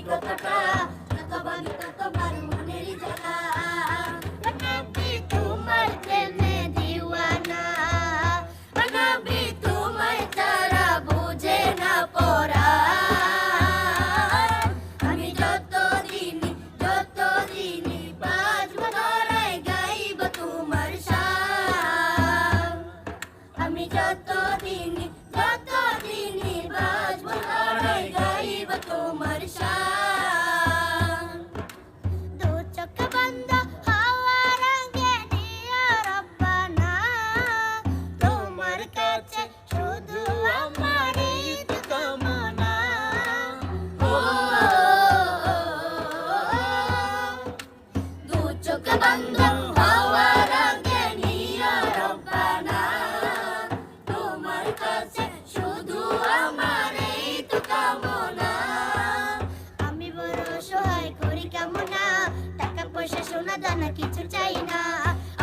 কতটা, যত ভাবি তত বাড়ে মনেরই জ্বালা। নবী তোমার প্রেমে দিওয়ানা, নবী তোমায় ছাড়া বুঝে না পড়া। আমি যতদিনই বাঁচব ধরায় গাইব তোমার শান। আমি যতদিনই বাঁচব ধরায় গাইব তোমার শান। দু চোখ বন্ধ হওয়ার আগে নিয়া রব্বানা, তোমার কাছে শুধু আমারই তো কামনা। ও দু চোখ বন্ধ হওয়ার আগে নিয়া রব্বানা, তোমার কাছে শুধু আমারই তো কামনা। আমি বড় অসহায় করি কামনা, টাকা পয়সা সোনা দানা কিছু চাই না।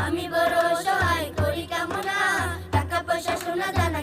আমি বড় অসহায় করি কামনা, টাকা পয়সা সোনা দানা